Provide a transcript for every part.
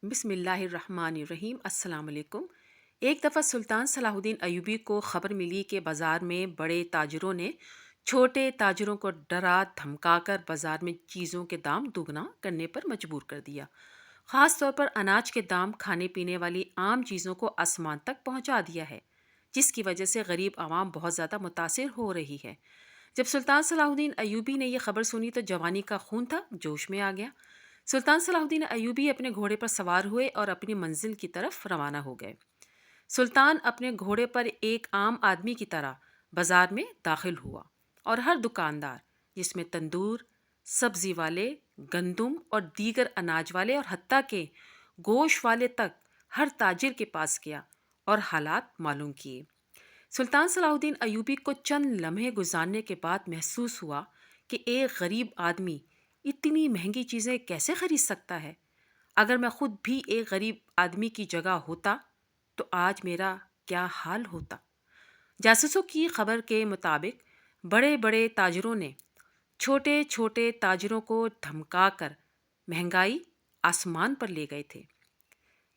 بسم اللہ الرحمن الرحیم۔ السلام علیکم۔ ایک دفعہ سلطان صلاح الدین ایوبی کو خبر ملی کہ بازار میں بڑے تاجروں نے چھوٹے تاجروں کو ڈرا دھمکا کر بازار میں چیزوں کے دام دوگنا کرنے پر مجبور کر دیا۔ خاص طور پر اناج کے دام کھانے پینے والی عام چیزوں کو آسمان تک پہنچا دیا ہے، جس کی وجہ سے غریب عوام بہت زیادہ متاثر ہو رہی ہے۔ جب سلطان صلاح الدین ایوبی نے یہ خبر سنی تو جوانی کا خون تھا جوش میں آ گیا۔ سلطان صلاح الدین ایوبی اپنے گھوڑے پر سوار ہوئے اور اپنی منزل کی طرف روانہ ہو گئے۔ سلطان اپنے گھوڑے پر ایک عام آدمی کی طرح بازار میں داخل ہوا اور ہر دکاندار، جس میں تندور، سبزی والے، گندم اور دیگر اناج والے اور حتیٰ کہ گوشت والے تک، ہر تاجر کے پاس گیا اور حالات معلوم کیے۔ سلطان صلاح الدین ایوبی کو چند لمحے گزارنے کے بعد محسوس ہوا کہ ایک غریب آدمی اتنی مہنگی چیزیں کیسے خرید سکتا ہے؟ اگر میں خود بھی ایک غریب آدمی کی جگہ ہوتا تو آج میرا کیا حال ہوتا؟ جاسوسوں کی خبر کے مطابق بڑے بڑے تاجروں نے چھوٹے چھوٹے تاجروں کو دھمکا کر مہنگائی آسمان پر لے گئے تھے۔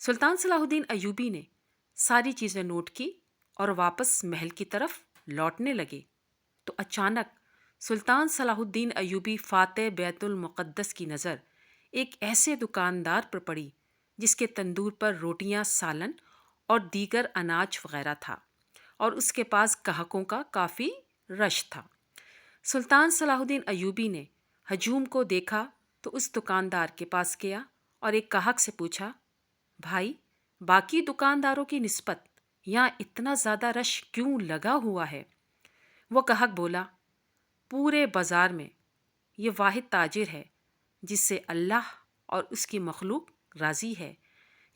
سلطان صلاح الدین ایوبی نے ساری چیزیں نوٹ کی اور واپس محل کی طرف لوٹنے لگے تو اچانک سلطان صلاح الدین ایوبی فاتح بیت المقدس کی نظر ایک ایسے دکاندار پر پڑی جس کے تندور پر روٹیاں، سالن اور دیگر اناج وغیرہ تھا، اور اس کے پاس گاہکوں کا کافی رش تھا۔ سلطان صلاح الدین ایوبی نے ہجوم کو دیکھا تو اس دکاندار کے پاس گیا اور ایک گاہک سے پوچھا، بھائی، باقی دکانداروں کی نسبت یہاں اتنا زیادہ رش کیوں لگا ہوا ہے؟ وہ گاہک بولا، پورے بازار میں یہ واحد تاجر ہے جس سے اللہ اور اس کی مخلوق راضی ہے۔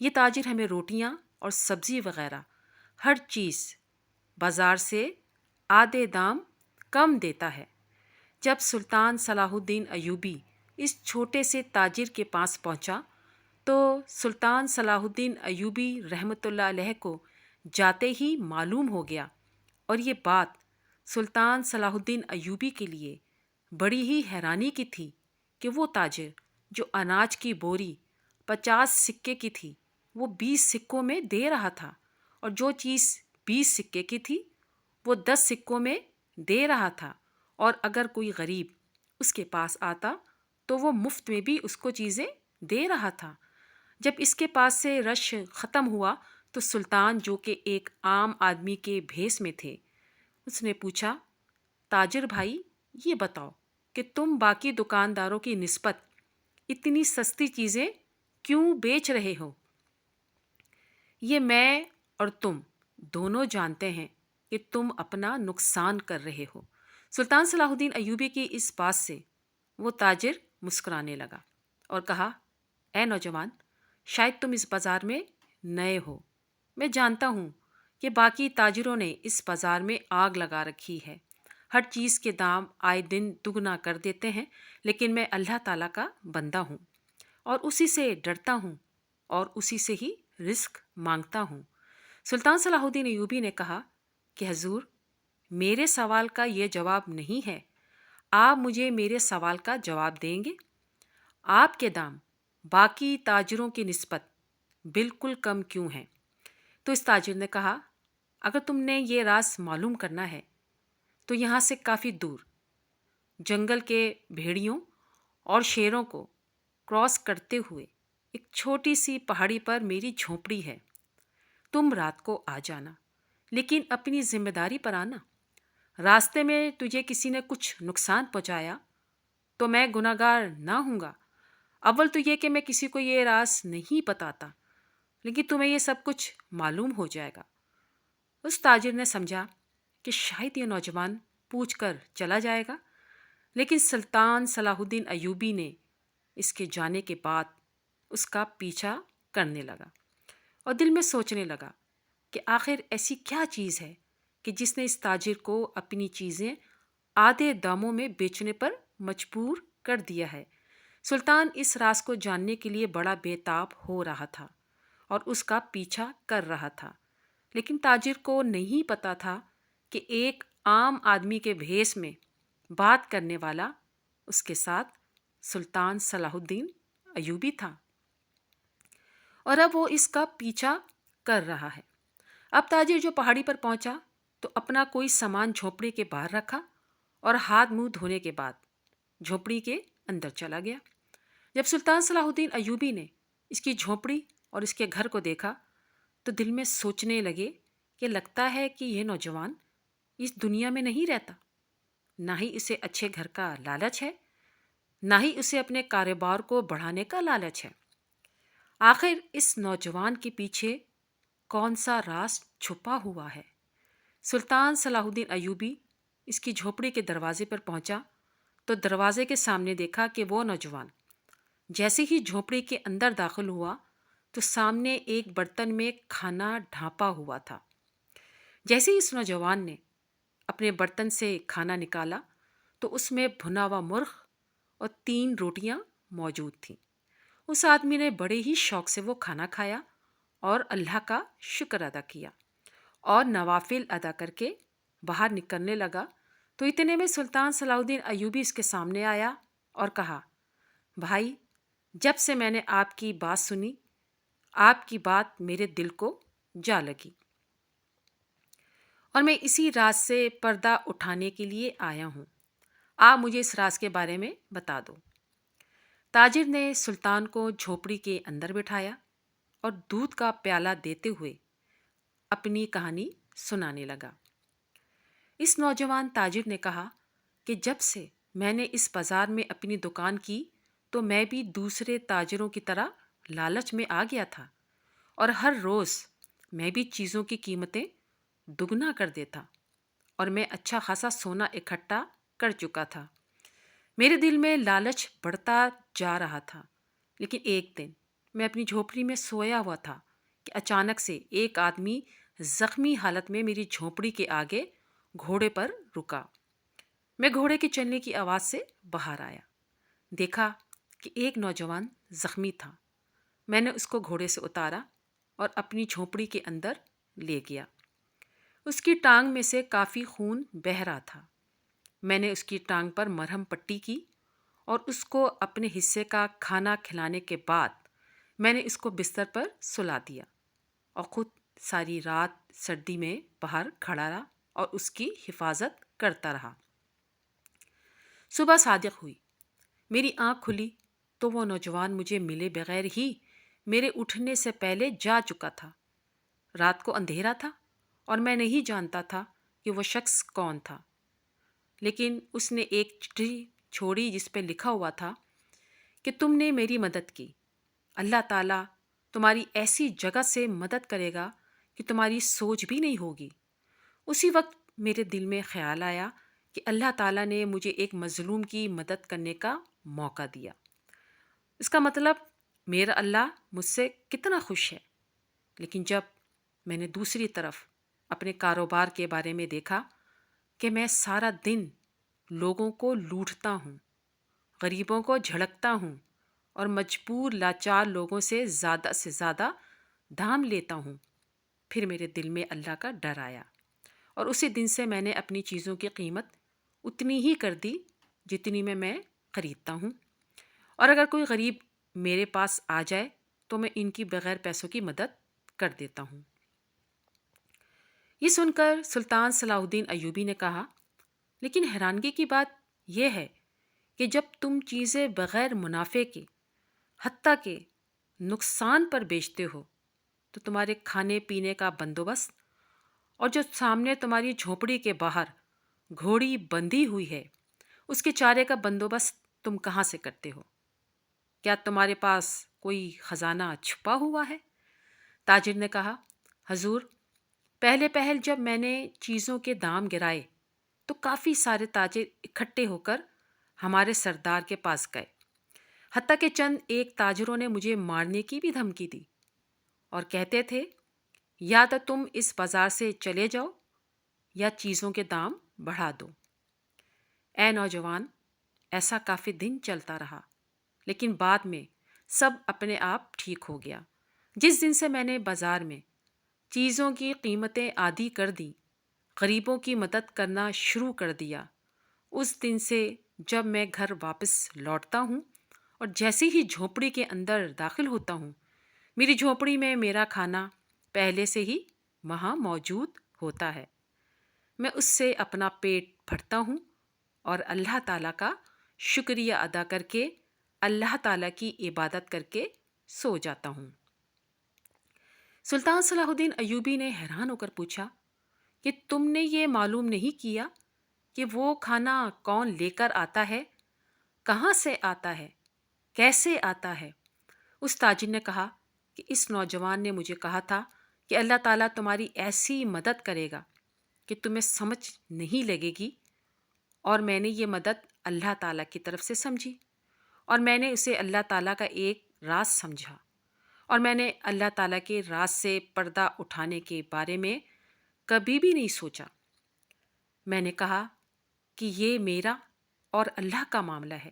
یہ تاجر ہمیں روٹیاں اور سبزی وغیرہ ہر چیز بازار سے آدھے دام کم دیتا ہے۔ جب سلطان صلاح الدین ایوبی اس چھوٹے سے تاجر کے پاس پہنچا تو سلطان صلاح الدین ایوبی رحمۃ اللہ علیہ کو جاتے ہی معلوم ہو گیا، اور یہ بات سلطان صلاح الدین ایوبی کے لیے بڑی ہی حیرانی کی تھی کہ وہ تاجر جو اناج کی بوری 50 سکے کی تھی وہ 20 سکوں میں دے رہا تھا، اور جو چیز 20 سکے کی تھی وہ 10 سکوں میں دے رہا تھا، اور اگر کوئی غریب اس کے پاس آتا تو وہ مفت میں بھی اس کو چیزیں دے رہا تھا۔ جب اس کے پاس سے رش ختم ہوا تو سلطان، جو کہ ایک عام آدمی کے بھیس میں تھے، اس نے پوچھا، تاجر بھائی، یہ بتاؤ کہ تم باقی دکانداروں کی نسبت اتنی سستی چیزیں کیوں بیچ رہے ہو؟ یہ میں اور تم دونوں جانتے ہیں کہ تم اپنا نقصان کر رہے ہو۔ سلطان صلاح الدین ایوبی کی اس بات سے وہ تاجر مسکرانے لگا اور کہا، اے نوجوان، شاید تم اس بازار میں نئے ہو۔ میں جانتا ہوں کہ باقی تاجروں نے اس بازار میں آگ لگا رکھی ہے، ہر چیز کے دام آئے دن دگنا کر دیتے ہیں، لیکن میں اللہ تعالیٰ کا بندہ ہوں اور اسی سے ڈرتا ہوں اور اسی سے ہی رزق مانگتا ہوں۔ سلطان صلاح الدین ایوبی نے کہا کہ حضور، میرے سوال کا یہ جواب نہیں ہے، آپ مجھے میرے سوال کا جواب دیں گے؟ آپ کے دام باقی تاجروں کی نسبت بالکل کم کیوں ہیں؟ تو اس تاجر نے کہا، اگر تم نے یہ راز معلوم کرنا ہے تو یہاں سے کافی دور جنگل کے بھیڑیوں اور شیروں کو کراس کرتے ہوئے ایک چھوٹی سی پہاڑی پر میری جھونپڑی ہے۔ تم رات کو آ جانا، لیکن اپنی ذمہ داری پر آنا۔ راستے میں تجھے کسی نے کچھ نقصان پہنچایا تو میں گناہ گار نہ ہوں گا۔ اول تو یہ کہ میں کسی کو یہ راز نہیں بتاتا، لیکن تمہیں یہ سب کچھ معلوم ہو جائے گا۔ اس تاجر نے سمجھا کہ شاید یہ نوجوان پوچھ کر چلا جائے گا، لیکن سلطان صلاح الدین ایوبی نے اس کے جانے کے بعد اس کا پیچھا کرنے لگا اور دل میں سوچنے لگا کہ آخر ایسی کیا چیز ہے کہ جس نے اس تاجر کو اپنی چیزیں آدھے داموں میں بیچنے پر مجبور کر دیا ہے۔ سلطان اس راز کو جاننے کے لیے بڑا بے تاب ہو رہا تھا اور اس کا پیچھا کر رہا تھا، لیکن تاجر کو نہیں پتا تھا کہ ایک عام آدمی کے بھیس میں بات کرنے والا اس کے ساتھ سلطان صلاح الدین ایوبی تھا۔ اور اب وہ اس کا پیچھا کر رہا ہے۔ اب تاجر جو پہاڑی پر پہنچا تو اپنا کوئی سامان جھونپڑی کے باہر رکھا اور ہاتھ منہ دھونے کے بعد جھونپڑی کے اندر چلا گیا۔ جب سلطان صلاح الدین ایوبی نے اس کی جھونپڑی اور اس کے گھر کو دیکھا تو دل میں سوچنے لگے کہ لگتا ہے کہ یہ نوجوان اس دنیا میں نہیں رہتا، نہ ہی اسے اچھے گھر کا لالچ ہے، نہ ہی اسے اپنے کاروبار کو بڑھانے کا لالچ ہے۔ آخر اس نوجوان کے پیچھے کون سا راز چھپا ہوا ہے؟ سلطان صلاح الدین ایوبی اس کی جھونپڑی کے دروازے پر پہنچا تو دروازے کے سامنے دیکھا کہ وہ نوجوان جیسے ہی جھونپڑی کے اندر داخل ہوا تو سامنے ایک برتن میں کھانا ڈھانپا ہوا تھا۔ جیسے ہی اس نوجوان نے اپنے برتن سے کھانا نکالا تو اس میں بھنا ہوا مرغ اور 3 روٹیاں موجود تھیں۔ اس آدمی نے بڑے ہی شوق سے وہ کھانا کھایا اور اللہ کا شکر ادا کیا اور نوافل ادا کر کے باہر نکلنے لگا تو اتنے میں سلطان صلاح الدین ایوبی اس کے سامنے آیا اور کہا، بھائی، جب سے میں نے آپ کی بات سنی، آپ کی بات میرے دل کو جا لگی اور میں اسی راز سے پردہ اٹھانے کے لیے آیا ہوں۔ آپ مجھے اس راز کے بارے میں بتا دو۔ تاجر نے سلطان کو جھونپڑی کے اندر بٹھایا اور دودھ کا پیالہ دیتے ہوئے اپنی کہانی سنانے لگا۔ اس نوجوان تاجر نے کہا کہ جب سے میں نے اس بازار میں اپنی دکان کی تو میں بھی دوسرے تاجروں کی طرح لالچ میں آ گیا تھا اور ہر روز میں بھی چیزوں کی قیمتیں دگنا کر دیتا اور میں اچھا خاصا سونا اکٹھا کر چکا تھا۔ میرے دل میں لالچ بڑھتا جا رہا تھا، لیکن ایک دن میں اپنی جھونپڑی میں سویا ہوا تھا کہ اچانک سے ایک آدمی زخمی حالت میں میری جھونپڑی کے آگے گھوڑے پر رکا۔ میں گھوڑے کے چلنے کی آواز سے باہر آیا، دیکھا کہ ایک نوجوان زخمی تھا۔ میں نے اس کو گھوڑے سے اتارا اور اپنی جھونپڑی کے اندر لے گیا۔ اس کی ٹانگ میں سے کافی خون بہہ رہا تھا۔ میں نے اس کی ٹانگ پر مرہم پٹی کی اور اس کو اپنے حصے کا کھانا کھلانے کے بعد میں نے اس کو بستر پر سلا دیا اور خود ساری رات سردی میں باہر کھڑا رہا اور اس کی حفاظت کرتا رہا۔ صبح صادق ہوئی، میری آنکھ کھلی تو وہ نوجوان مجھے ملے بغیر ہی میرے اٹھنے سے پہلے جا چکا تھا۔ رات کو اندھیرا تھا اور میں نہیں جانتا تھا کہ وہ شخص کون تھا، لیکن اس نے ایک چٹھی چھوڑی جس پہ لکھا ہوا تھا کہ تم نے میری مدد کی، اللہ تعالیٰ تمہاری ایسی جگہ سے مدد کرے گا کہ تمہاری سوچ بھی نہیں ہوگی۔ اسی وقت میرے دل میں خیال آیا کہ اللہ تعالیٰ نے مجھے ایک مظلوم کی مدد کرنے کا موقع دیا۔ اس کا مطلب میرا اللہ مجھ سے کتنا خوش ہے۔ لیکن جب میں نے دوسری طرف اپنے کاروبار کے بارے میں دیکھا کہ میں سارا دن لوگوں کو لوٹتا ہوں، غریبوں کو جھڑکتا ہوں اور مجبور لاچار لوگوں سے زیادہ دام لیتا ہوں، پھر میرے دل میں اللہ کا ڈر آیا اور اسی دن سے میں نے اپنی چیزوں کی قیمت اتنی ہی کر دی جتنی میں خریدتا ہوں، اور اگر کوئی غریب میرے پاس آ جائے تو میں ان کی بغیر پیسوں کی مدد کر دیتا ہوں۔ یہ سن کر سلطان صلاح الدین ایوبی نے کہا، لیکن حیرانگی کی بات یہ ہے کہ جب تم چیزیں بغیر منافع کے، حتیٰ کہ نقصان پر بیچتے ہو، تو تمہارے کھانے پینے کا بندوبست اور جو سامنے تمہاری جھونپڑی کے باہر گھوڑی بندھی ہوئی ہے اس کے چارے کا بندوبست تم کہاں سے کرتے ہو؟ کیا تمہارے پاس کوئی خزانہ چھپا ہوا ہے؟ تاجر نے کہا، حضور، پہل جب میں نے چیزوں کے دام گرائے تو کافی سارے تاجر اکٹھے ہو کر ہمارے سردار کے پاس گئے، حتیٰ کہ چند ایک تاجروں نے مجھے مارنے کی بھی دھمکی دی اور کہتے تھے یا تو تم اس بازار سے چلے جاؤ یا چیزوں کے دام بڑھا دو۔ اے نوجوان، ایسا کافی دن چلتا رہا، لیکن بعد میں سب اپنے آپ ٹھیک ہو گیا۔ جس دن سے میں نے بازار میں چیزوں کی قیمتیں آدھی کر دیں، غریبوں کی مدد کرنا شروع کر دیا، اس دن سے جب میں گھر واپس لوٹتا ہوں اور جیسے ہی جھونپڑی کے اندر داخل ہوتا ہوں میری جھونپڑی میں میرا کھانا پہلے سے ہی وہاں موجود ہوتا ہے۔ میں اس سے اپنا پیٹ بھرتا ہوں اور اللہ تعالیٰ کا شکریہ ادا کر کے اللہ تعالیٰ کی عبادت کر کے سو جاتا ہوں۔ سلطان صلاح الدین ایوبی نے حیران ہو کر پوچھا کہ تم نے یہ معلوم نہیں کیا کہ وہ کھانا کون لے کر آتا ہے، کہاں سے آتا ہے، کیسے آتا ہے؟ اس تاجر نے کہا کہ اس نوجوان نے مجھے کہا تھا کہ اللہ تعالیٰ تمہاری ایسی مدد کرے گا کہ تمہیں سمجھ نہیں لگے گی، اور میں نے یہ مدد اللہ تعالیٰ کی طرف سے سمجھی، اور میں نے اسے اللہ تعالیٰ کا ایک راز سمجھا، اور میں نے اللہ تعالیٰ کے راز سے پردہ اٹھانے کے بارے میں کبھی بھی نہیں سوچا۔ میں نے کہا کہ یہ میرا اور اللہ کا معاملہ ہے،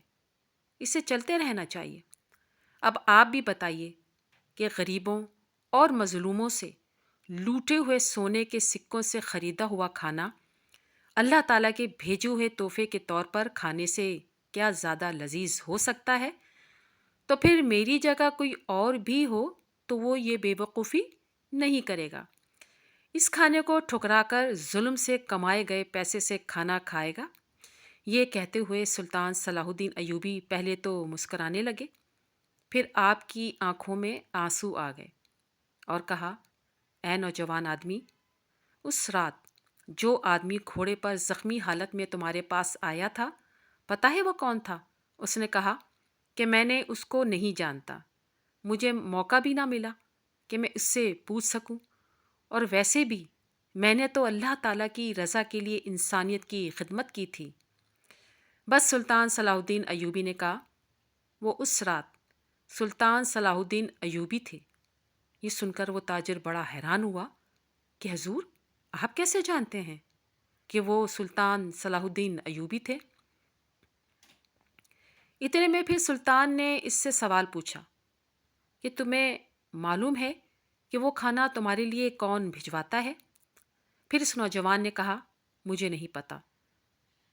اسے چلتے رہنا چاہیے۔ اب آپ بھی بتائیے کہ غریبوں اور مظلوموں سے لوٹے ہوئے سونے کے سکوں سے خریدا ہوا کھانا اللہ تعالیٰ کے بھیجے ہوئے تحفے کے طور پر کھانے سے کیا زیادہ لذیذ ہو سکتا ہے؟ تو پھر میری جگہ کوئی اور بھی ہو تو وہ یہ بے وقوفی نہیں کرے گا، اس کھانے کو ٹھکرا کر ظلم سے کمائے گئے پیسے سے کھانا کھائے گا۔ یہ کہتے ہوئے سلطان صلاح الدین ایوبی پہلے تو مسکرانے لگے، پھر آپ کی آنکھوں میں آنسو آ گئے اور کہا، اے نوجوان آدمی، اس رات جو آدمی گھوڑے پر زخمی حالت میں تمہارے پاس آیا تھا، پتہ ہے وہ کون تھا؟ اس نے کہا کہ میں نے اس کو نہیں جانتا، مجھے موقع بھی نہ ملا کہ میں اس سے پوچھ سکوں، اور ویسے بھی میں نے تو اللہ تعالیٰ کی رضا کے لیے انسانیت کی خدمت کی تھی۔ بس سلطان صلاح الدین ایوبی نے کہا، وہ اس رات سلطان صلاح الدین ایوبی تھے۔ یہ سن کر وہ تاجر بڑا حیران ہوا کہ حضور، آپ کیسے جانتے ہیں کہ وہ سلطان صلاح الدین ایوبی تھے؟ اتنے میں پھر سلطان نے اس سے سوال پوچھا کہ تمہیں معلوم ہے کہ وہ کھانا تمہارے لیے کون بھجواتا ہے؟ پھر اس نوجوان نے کہا، مجھے نہیں پتا۔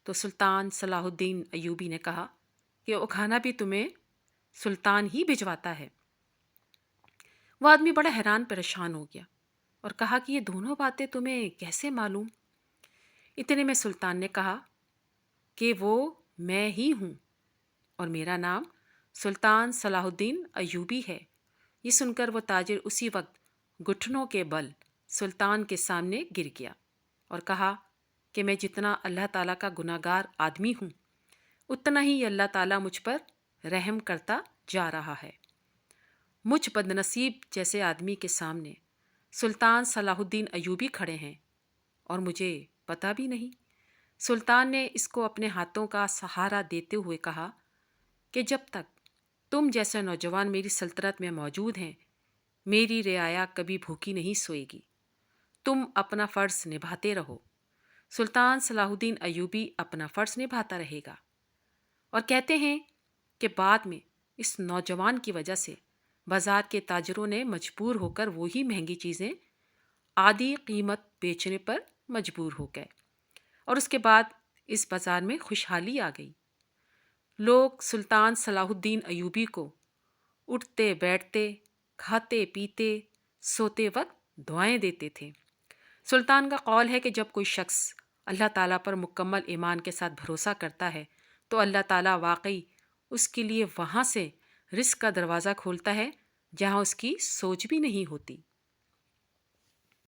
تو سلطان صلاح الدین ایوبی نے کہا کہ وہ کھانا بھی تمہیں سلطان ہی بھجواتا ہے۔ وہ آدمی بڑا حیران پریشان ہو گیا اور کہا کہ یہ دونوں باتیں تمہیں کیسے معلوم؟ اتنے میں سلطان نے کہا کہ وہ میں ہی ہوں، اور میرا نام سلطان صلاح الدین ایوبی ہے۔ یہ سن کر وہ تاجر اسی وقت گھٹنوں کے بل سلطان کے سامنے گر گیا اور کہا کہ میں جتنا اللہ تعالیٰ کا گناہ گار آدمی ہوں، اتنا ہی اللہ تعالیٰ مجھ پر رحم کرتا جا رہا ہے۔ مجھ بدنصیب جیسے آدمی کے سامنے سلطان صلاح الدین ایوبی کھڑے ہیں اور مجھے پتہ بھی نہیں۔ سلطان نے اس کو اپنے ہاتھوں کا سہارا دیتے ہوئے کہا کہ جب تک تم جیسے نوجوان میری سلطنت میں موجود ہیں، میری رعایا کبھی بھوکی نہیں سوئے گی۔ تم اپنا فرض نبھاتے رہو۔ سلطان صلاح الدین ایوبی اپنا فرض نبھاتا رہے گا۔ اور کہتے ہیں کہ بعد میں اس نوجوان کی وجہ سے بازار کے تاجروں نے مجبور ہو کر وہی مہنگی چیزیں آدھی قیمت بیچنے پر مجبور ہو گئے، اور اس کے بعد اس بازار میں خوشحالی آ گئی۔ لوگ سلطان صلاح الدین ایوبی کو اٹھتے بیٹھتے، کھاتے پیتے، سوتے وقت دعائیں دیتے تھے۔ سلطان کا قول ہے کہ جب کوئی شخص اللہ تعالیٰ پر مکمل ایمان کے ساتھ بھروسہ کرتا ہے تو اللہ تعالیٰ واقعی اس کے لیے وہاں سے رزق کا دروازہ کھولتا ہے جہاں اس کی سوچ بھی نہیں ہوتی۔